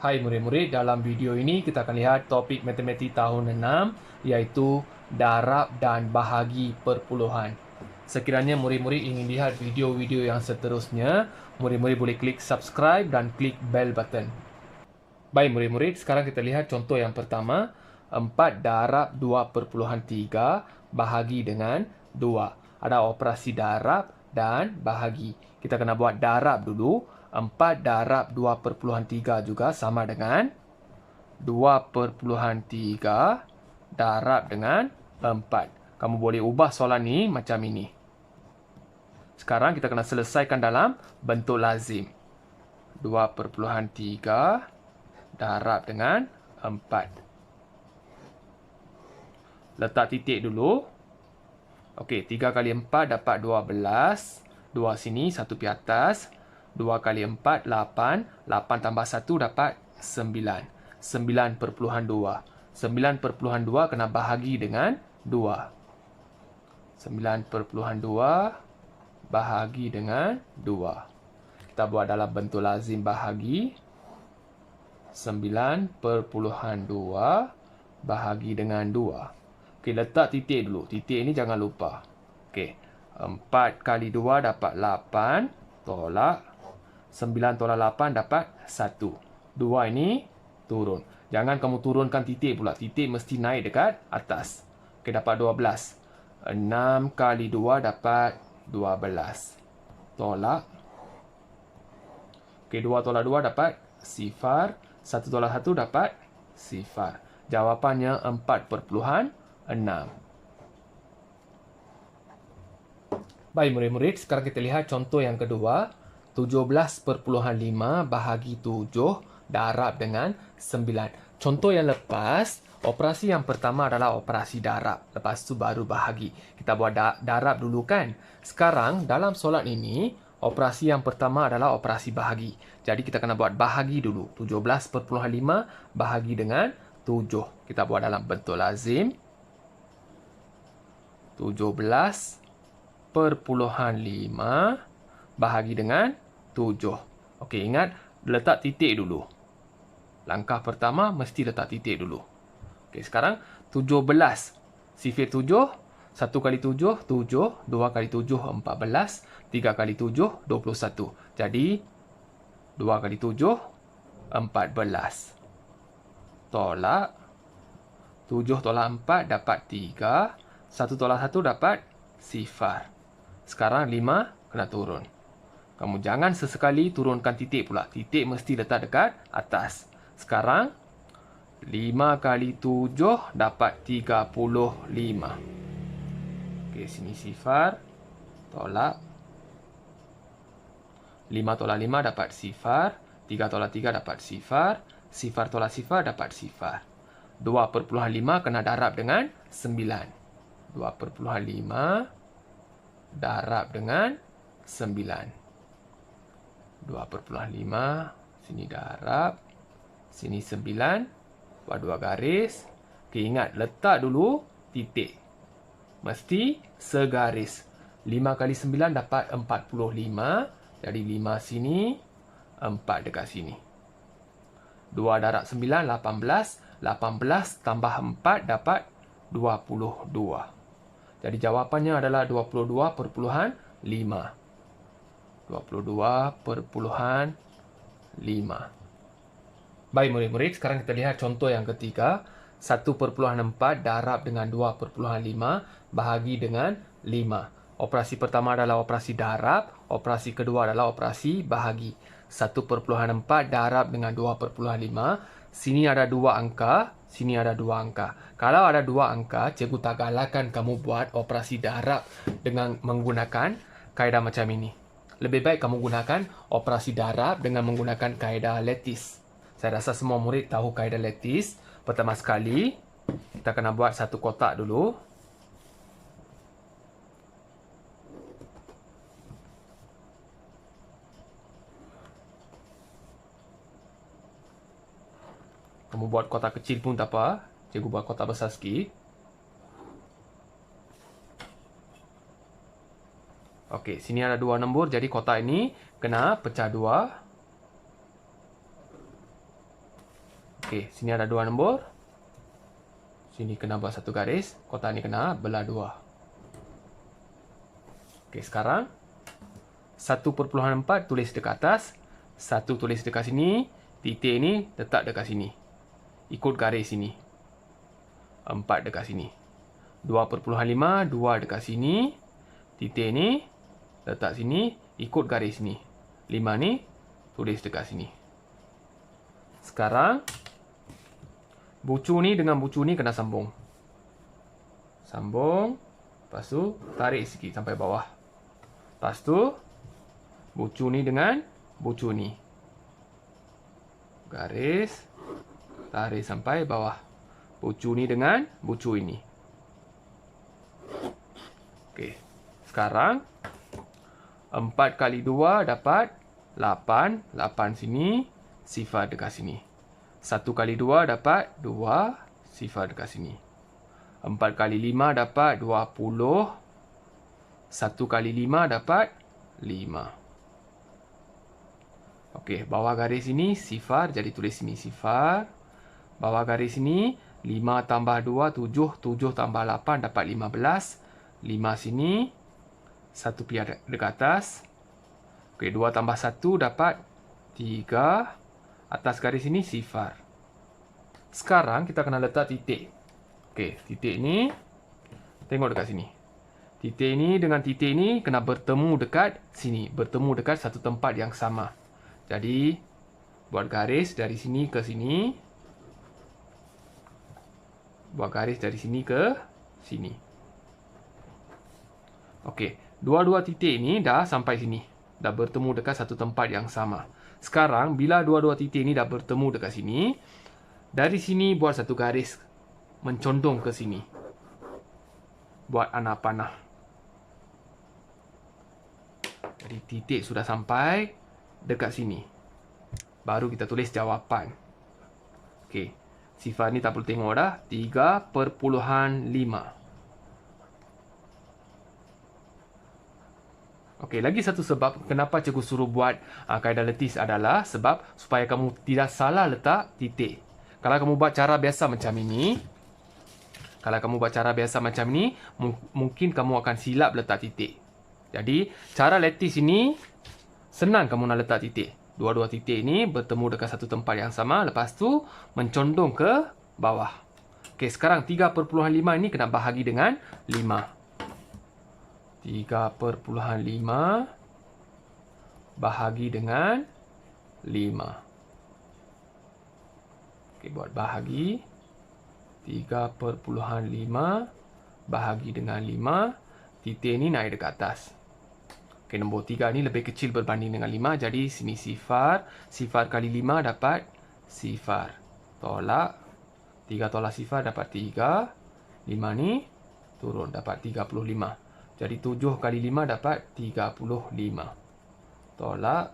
Hai murid-murid, dalam video ini kita akan lihat topik matematik tahun 6 iaitu darab dan bahagi perpuluhan. Sekiranya murid-murid ingin lihat video-video yang seterusnya, murid-murid boleh klik subscribe dan klik bell button. Baik murid-murid, sekarang kita lihat contoh yang pertama. 4 darab 2/3 bahagi dengan 2. Ada operasi darab dan bahagi. Kita kena buat darab dulu. 4 darab 2/3 juga sama dengan 2/3 darab dengan 4. Kamu boleh ubah soalan ni macam ini. Sekarang kita kena selesaikan dalam bentuk lazim. 2/3 darab dengan 4. Letak titik dulu. Okey, 3 kali 4 dapat 12. 2 sini, 1 pi atas. 2 kali 4, 8. 8 tambah 1 dapat 9. 9/2. 9/2 kena bahagi dengan 2. 9/2 bahagi dengan 2. Kita buat dalam bentuk lazim bahagi. 9/2 bahagi dengan 2. Okey, letak titik dulu. Titik ini jangan lupa. Okey, 4 kali 2 dapat 8. Tolak. 9 tolak 8 dapat 1. 2 ini turun. Jangan kamu turunkan titik pula. Titik mesti naik dekat atas. Okey, dapat 12. 6 kali 2 dapat 12. Tolak. Okey, 2 tolak 2 dapat sifar. 1 tolak 1 dapat sifar. Jawapannya 4/6. Baik murid-murid, sekarang kita lihat contoh yang kedua. 17/5 bahagi 7 darab dengan 9. Contoh yang lepas, operasi yang pertama adalah operasi darab. Lepas tu baru bahagi. Kita buat darab dulu kan. Sekarang dalam soalan ini, operasi yang pertama adalah operasi bahagi. Jadi kita kena buat bahagi dulu. 17/5 bahagi dengan 7. Kita buat dalam bentuk lazim. 17/5 bahagi dengan 7. Okey, ingat letak titik dulu. Langkah pertama mesti letak titik dulu. Okey, sekarang 17. Sifir 7. 1 kali 7, 7. 2 kali 7, 14. 3 kali 7, 21. Jadi, 2 kali 7, 14. Tolak. 7 tolak 4 dapat 3. 1 tolak 1 dapat sifar. Sekarang 5 kena turun. Kamu jangan sesekali turunkan titik pula. Titik mesti letak dekat atas. Sekarang, 5 kali 7 dapat 35. Okey, sini sifar. Tolak. 5 tolak 5 dapat sifar. 3 tolak 3 dapat sifar. Sifar tolak sifar dapat sifar. 2/5 kena darab dengan 9. 2/5 darab dengan 9. 2/5. Sini darab. Sini 9. Buat 2 garis. Okey, ingat letak dulu titik. Mesti segaris. 5 kali 9 dapat 45. Jadi 5 sini, 4 dekat sini. 2 darab 9, 18. 18 tambah 4 dapat 22. Jadi jawapannya adalah 22/5. 22/5. Baik murid-murid, sekarang kita lihat contoh yang ketiga. 1/4 darab dengan 2/5 bahagi dengan 5. Operasi pertama adalah operasi darab. Operasi kedua adalah operasi bahagi. 1/4 darab dengan 2/5. Sini ada 2 angka. Sini ada 2 angka. Kalau ada 2 angka, cikgu tak galakkan kamu buat operasi darab dengan menggunakan kaedah macam ini. Lebih baik kamu gunakan operasi darab dengan menggunakan kaedah lattice. Saya rasa semua murid tahu kaedah lattice. Pertama sekali, kita kena buat satu kotak dulu. Kamu buat kotak kecil pun tak apa. Cikgu buat kotak besar sikit. Okey, sini ada 2 nombor. Jadi kotak ini kena pecah 2. Okey, sini ada 2 nombor. Sini kena buat satu garis. Kotak ni kena belah 2. Okey, sekarang 1.4 tulis dekat atas. 1 tulis dekat sini. Titik ni letak dekat sini. Ikut garis sini. 4 dekat sini. 2.5, 2 dekat sini. Titik ni letak sini. Ikut garis sini. 5 ni tulis dekat sini. Sekarang bucu ni dengan bucu ni kena sambung. Sambung. Lepas tu tarik sikit sampai bawah. Lepas tu bucu ni dengan bucu ni. Garis. Tarik sampai bawah. Bucu ni dengan bucu ini. Okey. Sekarang 4 kali 2 dapat 8. 8 sini. Sifar dekat sini. 1 kali 2 dapat 2. Sifar dekat sini. 4 kali 5 dapat 20. 1 kali 5 dapat 5. Okey, bawah garis ini sifar. Jadi tulis sini sifar. Bawah garis ini 5 tambah 2, 7. 7 tambah 8 dapat 15. 5 sini. 1 pergi dekat atas. Okey, 2 tambah 1 dapat 3. Atas garis ini sifar. Sekarang kita kena letak titik. Okey, titik ni tengok dekat sini. Titik ni dengan titik ni kena bertemu dekat sini, bertemu dekat satu tempat yang sama. Jadi buat garis dari sini ke sini. Buat garis dari sini ke sini. Okey, dua-dua titik ni dah sampai sini. Dah bertemu dekat satu tempat yang sama. Sekarang, bila dua-dua titik ni dah bertemu dekat sini, dari sini buat satu garis mencondong ke sini. Buat anak panah. Jadi, titik sudah sampai dekat sini. Baru kita tulis jawapan. Okey, sifar ni tak perlu tengok dah. 3/5. Okey, lagi satu sebab kenapa cikgu suruh buat kaedah letis adalah sebab supaya kamu tidak salah letak titik. Kalau kamu buat cara biasa macam ini, mungkin kamu akan silap letak titik. Jadi, cara letis ini senang kamu nak letak titik. Dua-dua titik ini bertemu dekat satu tempat yang sama, lepas tu mencondong ke bawah. Okey, sekarang 3/5 ini kena bahagi dengan 5. 3/5 bahagi dengan 5. Okey, buat bahagi. 3/5 bahagi dengan 5. Titik ni naik dekat atas. Okey, nombor 3 ni lebih kecil berbanding dengan 5. Jadi, sini sifar. Sifar kali 5 dapat sifar. Tolak. 3 tolak sifar dapat 3. 5 ni turun dapat 35. Jadi 7 kali 5 dapat 35. Tolak.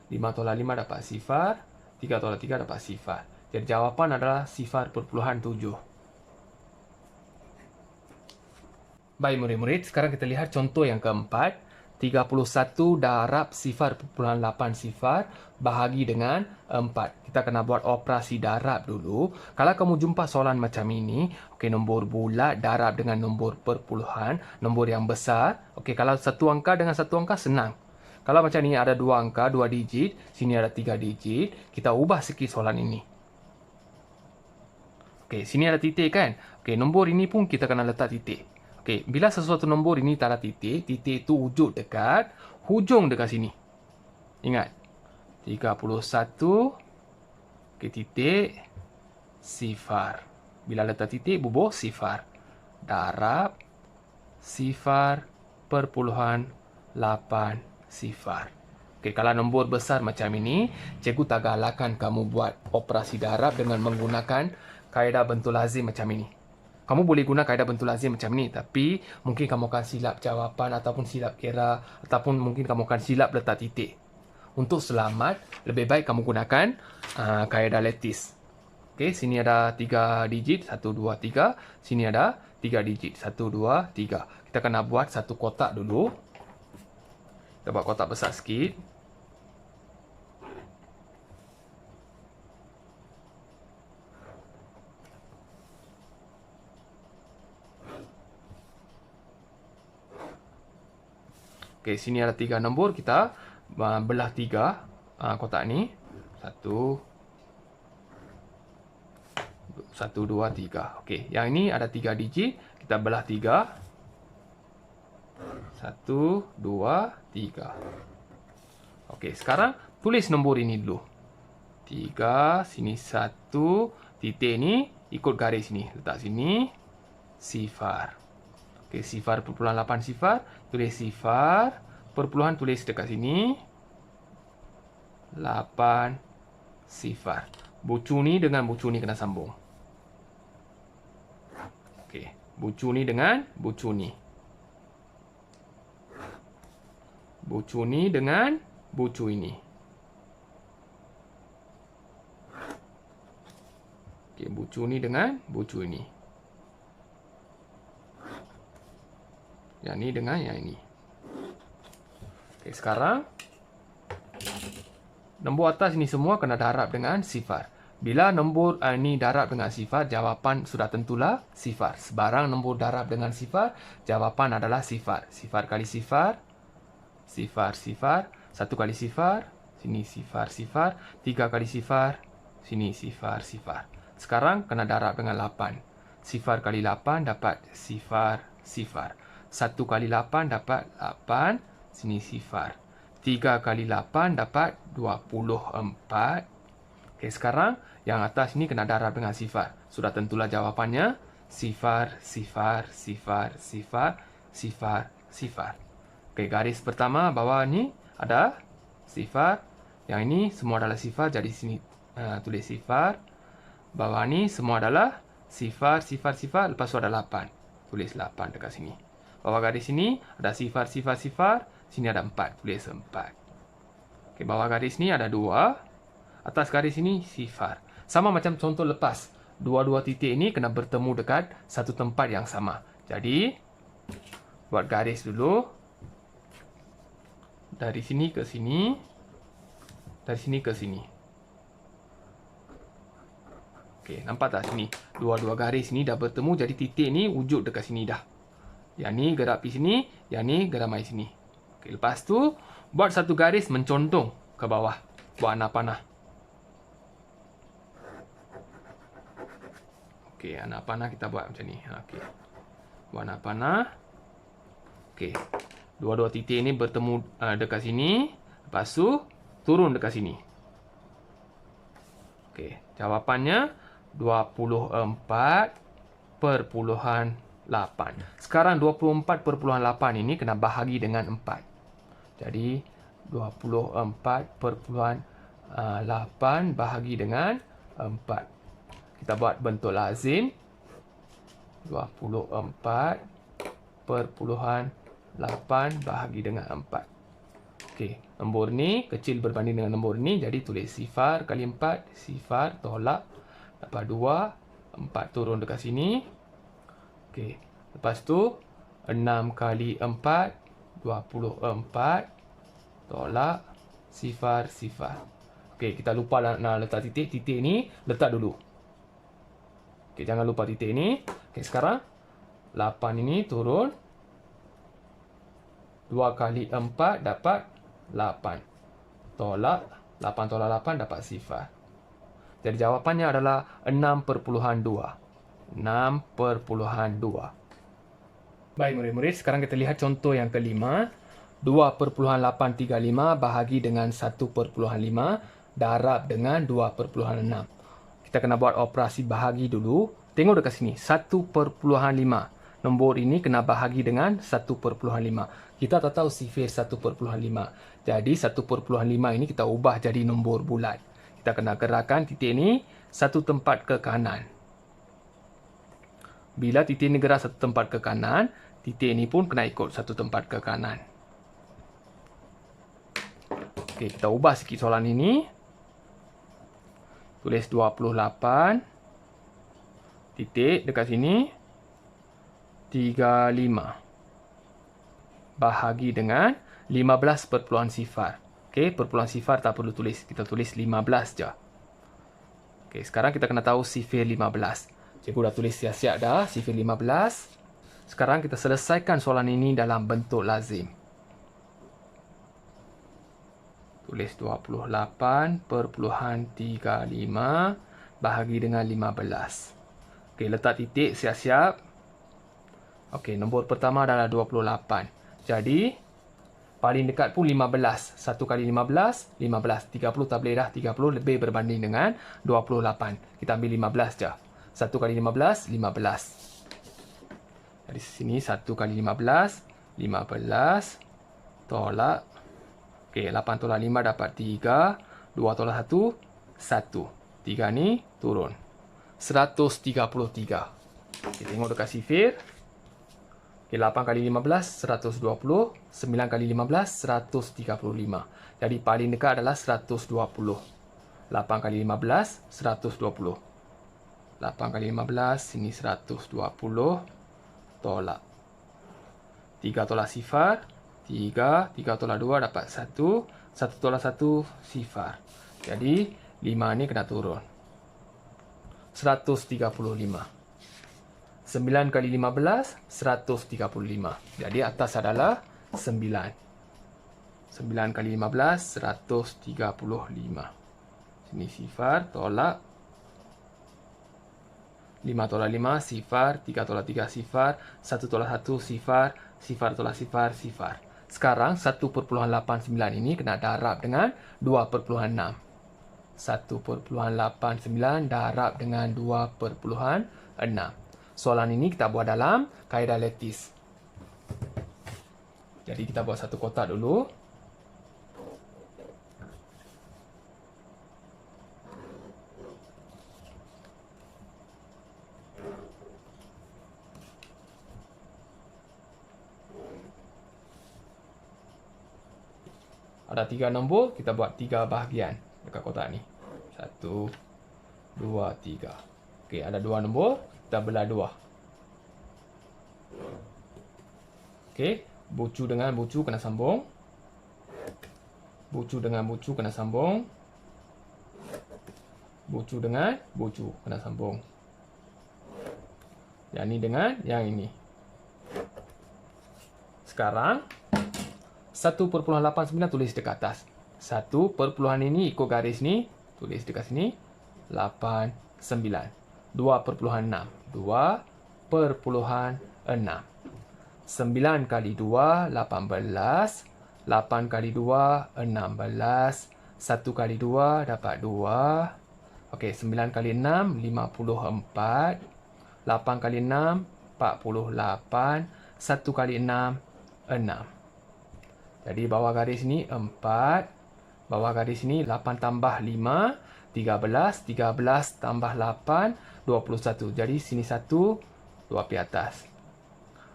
5 tolak 5 dapat sifar. 3 tolak 3 dapat sifar. Jadi jawapan adalah sifar/7. Baik murid-murid, sekarang kita lihat contoh yang keempat. 31 darab sifar/8 sifar bahagi dengan 4. Kita kena buat operasi darab dulu. Kalau kamu jumpa soalan macam ini, okey, nombor bulat darab dengan nombor perpuluhan, nombor yang besar. Okey, kalau satu angka dengan satu angka senang. Kalau macam ni ada dua angka, 2 digit, sini ada 3 digit, kita ubah sikit soalan ini. Okey, sini ada titik kan? Okey, nombor ini pun kita kena letak titik. Okey, bila sesuatu nombor ini tak ada titik, titik itu wujud dekat hujung dekat sini. Ingat. 31 okey, titik sifar. Bila letak titik bubuh sifar. Darab sifar/8 sifar. Okey, kalau nombor besar macam ini, cikgu tak galakkan kamu buat operasi darab dengan menggunakan kaedah bentuk lazim macam ini. Kamu boleh guna kaedah bentuk lazim macam ni, tapi mungkin kamu akan silap jawapan ataupun silap kira ataupun mungkin kamu akan silap letak titik. Untuk selamat, lebih baik kamu gunakan kaedah letis. Okey, sini ada 3 digit, 1, 2, 3. Sini ada 3 digit, 1, 2, 3. Kita kena buat satu kotak dulu. Kita buat kotak besar sikit. Okey, sini ada 3 nombor. Kita belah 3 kotak ni. 1, 2, 3. Okey, yang ini ada 3 digit. Kita belah 3. 1, 2, 3. Okey, sekarang tulis nombor ini dulu. 3, sini 1, titik ni ikut garis ni. Letak sini, sifar. Okey, sifar perpuluhan 8 sifar. Tulis sifar, perpuluhan tulis dekat sini. 8 sifar. Bucu ni dengan bucu ni kena sambung. Okey, bucu ni dengan bucu ni. Bucu ni dengan bucu ini. Okey, bucu ni dengan bucu ini. Yang ni dengan yang ini. Okey, sekarang nombor atas ini semua kena darab dengan sifar. Bila nombor ini darab dengan sifar, jawapan sudah tentulah sifar. Sebarang nombor darab dengan sifar, jawapan adalah sifar. Sifar kali sifar, sifar, sifar. 1 kali sifar, sini sifar, sifar. 3 kali sifar, sini sifar, sifar. Sekarang kena darab dengan 8. Sifar kali 8 dapat sifar, sifar. 1 kali 8 dapat 8, sini sifar. 3 kali 8 dapat 24. Okey, sekarang yang atas ni kena darab dengan sifar. Sudah tentulah jawapannya. Sifar, sifar, sifar, sifar, sifar, sifar. Okey, garis pertama bawah ni ada sifar. Yang ini semua adalah sifar. Jadi sini tulis sifar. Bawah ni semua adalah sifar, sifar, sifar. Lepas tu ada 8. Tulis 8 dekat sini. Bawah garis ini ada sifar, sifar, sifar. Sini ada 4. Tulis 4. Okey, bawah garis ni ada 2. Atas garis ini sifar. Sama macam contoh lepas. Dua-dua titik ini kena bertemu dekat satu tempat yang sama. Jadi, buat garis dulu. Dari sini ke sini. Dari sini ke sini. Okey, nampak tak sini? Dua-dua garis ni dah bertemu. Jadi titik ni wujud dekat sini dah. Yang ni gerak pergi sini. Yang ni gerak mai sini. Okey, lepas tu, buat satu garis mencontong ke bawah. Buat anak panah. Okey, anak panah kita buat macam ni. Okey. Buat anak panah. Okey. Dua-dua titik ni bertemu dekat sini. Lepas tu, turun dekat sini. Okey. Jawapannya 24/8. Sekarang 24/8 ini kena bahagi dengan 4. Jadi 24/8 bahagi dengan 4. Kita buat bentuk lazim. 24/8 bahagi dengan 4. Okey, nombor ni kecil berbanding dengan nombor ni. Jadi tulis sifar kali 4. Sifar tolak. Dapat 2. 4 turun dekat sini. Okey, lepas tu 6 kali 4. 24. Tolak. Sifar, sifar. Okey, kita lupa nak letak titik. Titik ni letak dulu. Okey, jangan lupa titik ni. Okey, sekarang 8 ini turun. 2 kali 4 dapat 8. Tolak. 8 tolak 8 dapat sifar. Jadi jawapannya adalah 6/2. 6/2. Baik murid-murid, sekarang kita lihat contoh yang kelima. 2/835 bahagi dengan 1/5 darab dengan 2/6. Kita kena buat operasi bahagi dulu. Tengok dekat sini, 1/5. Nombor ini kena bahagi dengan 1/5. Kita tak tahu sifir 1/5. Jadi 1/5 ini kita ubah jadi nombor bulat. Kita kena gerakkan titik ini satu tempat ke kanan. Bila titik ini gerak satu tempat ke kanan, titik ini pun kena ikut satu tempat ke kanan. Okey, kita ubah sikit soalan ini. Tulis 28. Titik dekat sini. 35. Bahagi dengan 15/0. Okey, perpuluhan sifar tak perlu tulis. Kita tulis 15 je. Okey, sekarang kita kena tahu sifir 15. Cikgu dah tulis siap-siap dah sifir 15. Sekarang kita selesaikan soalan ini dalam bentuk lazim. Tulis 28.35 bahagi dengan 15. Okey, letak titik siap-siap. Okey, nombor pertama adalah 28. Jadi, paling dekat pun 15. 1 kali 15, 15. 30 tak boleh dah. 30 lebih berbanding dengan 28. Kita ambil 15 je. 1 kali 15, 15. Dari sini 1 kali 15, 15. Tolak. Okey, 8 tolak 5 dapat 3. 2 tolak 1, 1. 3 ni turun. 133. Kita tengok dekat sifir. Okay, 8 kali 15, 120. 9 kali 15, 135. Jadi paling dekat adalah 120. 8 kali 15, 120. 8 kali 15, sini 120. Tolak. 3 tolak sifar. 3. 3 tolak 2 dapat 1. 1 tolak 1, sifar. Jadi 5 ni kena turun. 135. 9 kali 15, 135. Jadi atas adalah 9. 9 kali 15, 135. Sini sifar, tolak. 5 tolak 5, sifar. 3 tolak 3, sifar. 1 tolak 1, sifar. Sifar tolak sifar, sifar. Sekarang 1.89 ini kena darab dengan 2.6. 1.89 darab dengan 2.6. Soalan ini kita buat dalam kaedah lattice. Jadi kita buat satu kotak dulu. Ada 3 nombor, kita buat 3 bahagian dekat kotak ni. 1, 2, 3. Okey, ada 2 nombor, kita belah 2. Okey, bucu dengan bucu kena sambung. Bucu dengan bucu kena sambung. Bucu dengan bucu kena sambung. Yang ni dengan yang ini. Sekarang 1.89 tulis dekat atas. 1 perpuluhan ini ikut garis ni, tulis dekat sini 89. 2.6. 2.6. 9 kali 2 18. 8 kali 2 16. 1 kali 2 dapat 2. Okey, 9 kali 6 54. 8 kali 6 48. 1 kali 6 6. Jadi bawah garis ni 4. Bawah garis ni 8 tambah 5. 13. 13 tambah 8. 21. Jadi sini 1. 2 pergi atas.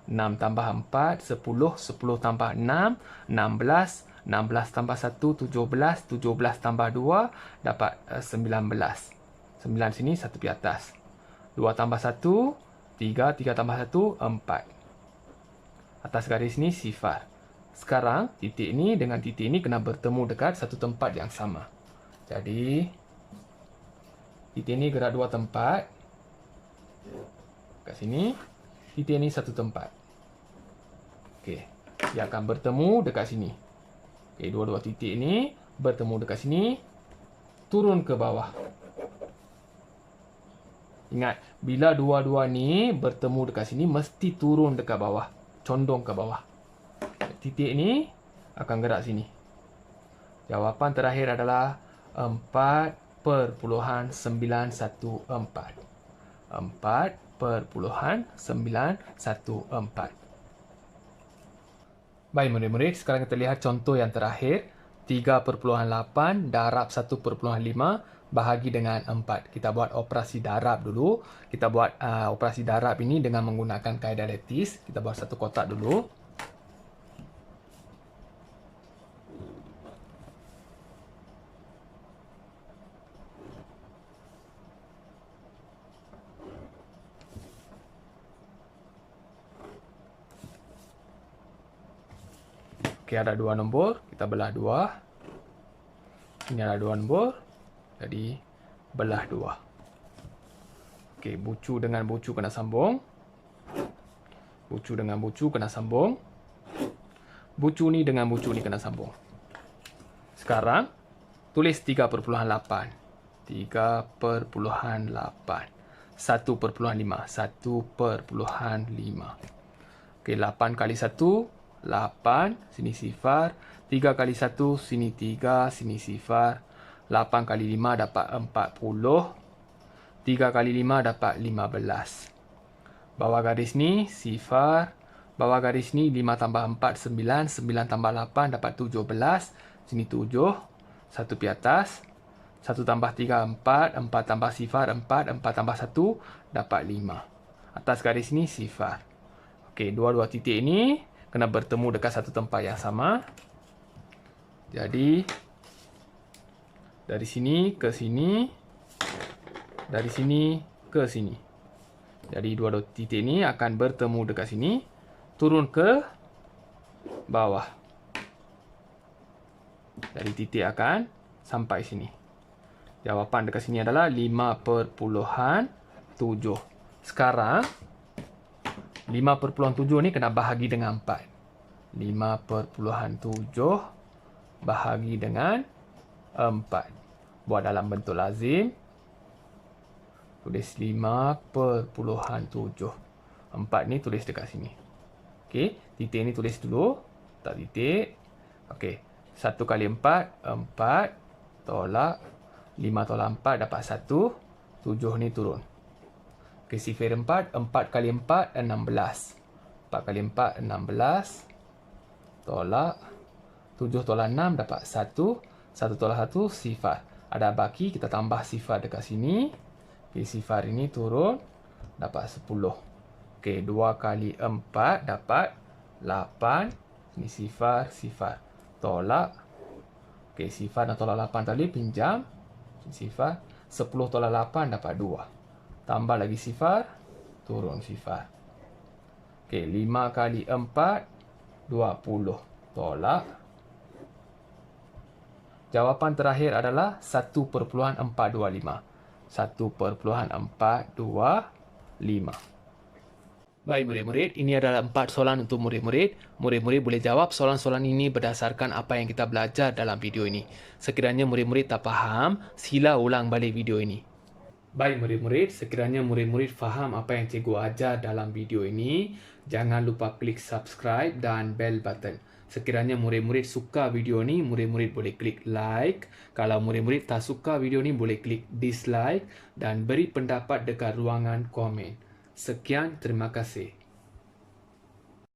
6 tambah 4. 10. 10 tambah 6. 16. 16 tambah 1. 17. 17 tambah 2. Dapat 19. 9 sini 1 pergi atas. 2 tambah 1. 3. 3 tambah 1. 4. Atas garis ni sifar. Sekarang, titik ni dengan titik ni kena bertemu dekat satu tempat yang sama. Jadi, titik ni gerak 2 tempat. Kat sini, titik ni satu tempat. Okey, dia akan bertemu dekat sini. Okey, dua-dua titik ni bertemu dekat sini. Turun ke bawah. Ingat, bila dua-dua ni bertemu dekat sini, mesti turun dekat bawah. Condong ke bawah. Titik ni akan gerak sini. Jawapan terakhir adalah 4.914. 4.914. Baik murid-murid, sekarang kita lihat contoh yang terakhir. 3.8 darab 1.5 bahagi dengan 4. Kita buat operasi darab dulu. Kita buat operasi darab ini dengan menggunakan kaedah lattice. Kita buat satu kotak dulu. Okey, ada 2 nombor, kita belah 2. Ini ada 2 nombor, jadi belah 2. Okey, bucu dengan bucu kena sambung. Bucu dengan bucu kena sambung. Bucu ni dengan bucu ni kena sambung. Sekarang, tulis 3,8. 3,8. 1,5. 1,5. Okey, 8 kali 1, 8. Sini sifar. 3 kali 1, sini 3. Sini sifar. 8 kali 5 dapat 40. 3 kali 5 dapat 15. Bawah garis ni, sifar. Bawah garis ni, 5 tambah 4, 9. 9 tambah 8 dapat 17. Sini 7. 1 pi atas. 1 tambah 3, 4. 4 tambah sifar, 4. 4 tambah 1, dapat 5. Atas garis ni, sifar. Okey, dua-dua titik ni kena bertemu dekat satu tempat yang sama. Jadi, dari sini ke sini. Dari sini ke sini. Jadi, dua-dua titik ni akan bertemu dekat sini. Turun ke bawah. Jadi, titik akan sampai sini. Jawapan dekat sini adalah 5,7. Sekarang, 5,7 ni kena bahagi dengan 4. 5,7 bahagi dengan 4. Buat dalam bentuk lazim. Tulis 5,7. 4 ni tulis dekat sini. Okey, titik ni tulis dulu. Tak titik. Okey, 1 kali 4, 4. Tolak. 5 tolak 4 dapat 1. 7 ni turun. Okey, sifar 4. 4 kali 4, 16. 4 kali 4, 16. Tolak. 7 tolak 6 dapat 1. 1 tolak 1, sifar. Ada baki, kita tambah sifar dekat sini. Okey, sifar ini turun. Dapat 10. Okey, 2 kali 4 dapat 8. Ini sifar, sifar. Tolak. Okey, sifar dan tolak 8 tadi pinjam. Sifar. 10 tolak 8 dapat 2. Tambah lagi sifar. Turun sifar. Okey, 5 kali 4, 20. Tolak. Jawapan terakhir adalah 1,425. 1,425. Baik murid-murid, ini adalah 4 soalan untuk murid-murid. Murid-murid boleh jawab soalan-soalan ini berdasarkan apa yang kita belajar dalam video ini. Sekiranya murid-murid tak faham, sila ulang balik video ini. Baik murid-murid, sekiranya murid-murid faham apa yang cikgu ajar dalam video ini, jangan lupa klik subscribe dan bell button. Sekiranya murid-murid suka video ni, murid-murid boleh klik like. Kalau murid-murid tak suka video ni, boleh klik dislike dan beri pendapat dekat ruangan komen. Sekian, terima kasih.